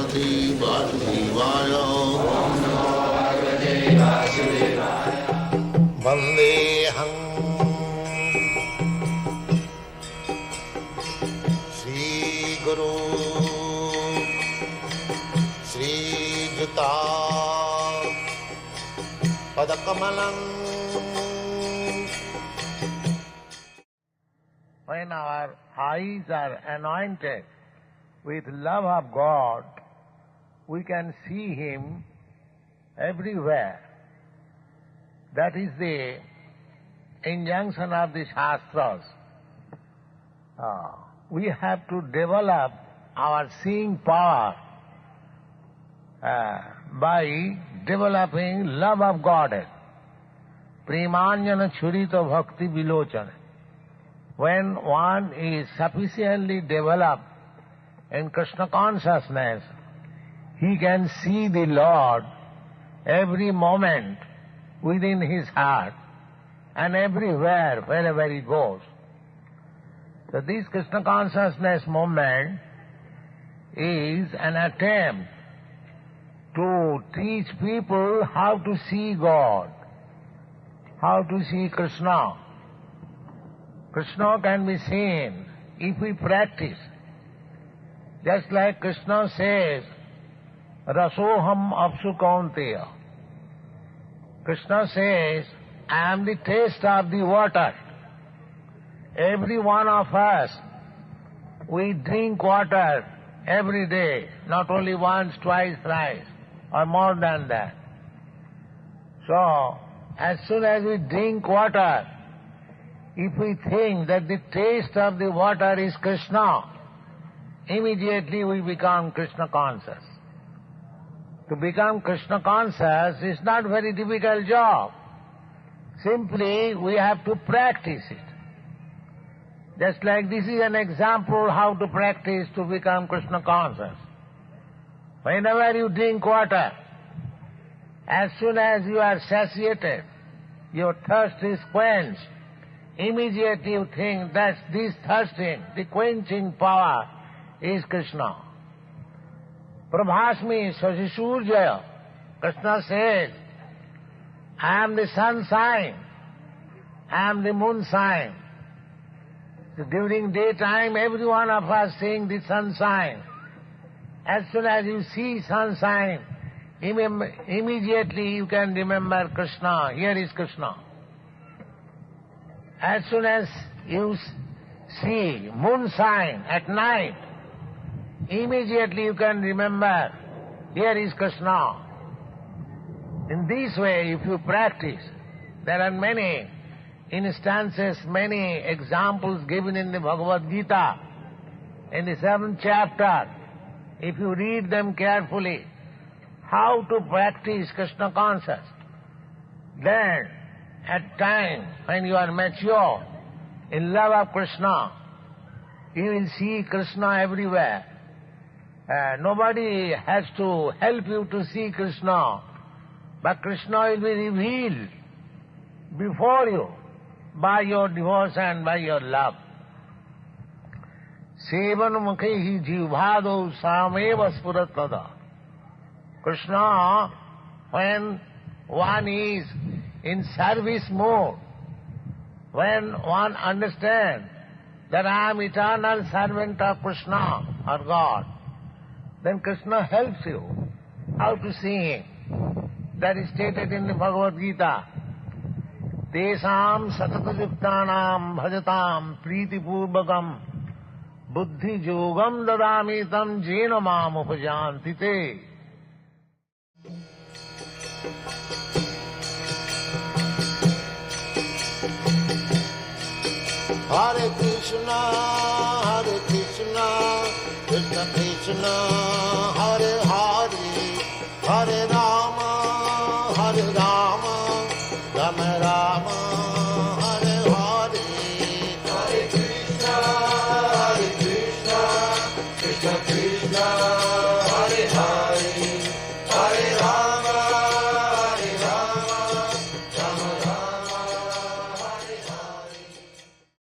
Bhagavate Vasudevaya. Vandeham Shri Guru Shri Juta Padakamalam. When our eyes are anointed with love of God, we can see Him everywhere. That is the injunction of the Shastras. We have to develop our seeing power by developing love of Godhead. Premanjana churita bhakti vilochana. When one is sufficiently developed in Krishna consciousness, he can see the Lord every moment within his heart and everywhere wherever he goes. So this Krishna consciousness movement is an attempt to teach people how to see God, how to see Krishna. Krishna can be seen if we practice. Just like Krishna says, Rasoham apsu kaunteya. Krishna says, I am the taste of the water. Every one of us, we drink water every day, not only once, twice, thrice, or more than that. So, as soon as we drink water, if we think that the taste of the water is Krishna, immediately we become Krishna conscious. To become Krishna conscious is not a very difficult job. Simply we have to practice it. Just like this is an example how to practice to become Krishna conscious. Whenever you drink water, as soon as you are satiated, your thirst is quenched, immediately you think that this thirsting, the quenching power is Krishna. Prabhasmi Sasisurjaya. Krishna says, I am the sun sign, I am the moon sign. So during daytime, every one of us seeing the sun sign. As soon as you see sun sign, immediately you can remember Krishna. Here is Krishna. As soon as you see moon sign at night, immediately you can remember, here is Krishna. In this way, if you practice, there are many instances, many examples given in the Bhagavad Gita, in the 7th chapter. If you read them carefully, how to practice Krishna consciousness, then at time when you are mature in love of Krishna, you will see Krishna everywhere. Nobody has to help you to see Krishna, but Krishna will be revealed before you by your devotion, by your love. Sevan mukhi jivado sameva spuratada. Krishna, when one is in service mode, when one understands that I am eternal servant of Krishna or God, then Krishna helps you how to see Him. That is stated in the Bhagavad Gita. Tesam satatayuktanam bhajatam priti purvakam buddhi yogam dadami tam jena mam upajanti te. Hare Krishna, Krishna Krishna,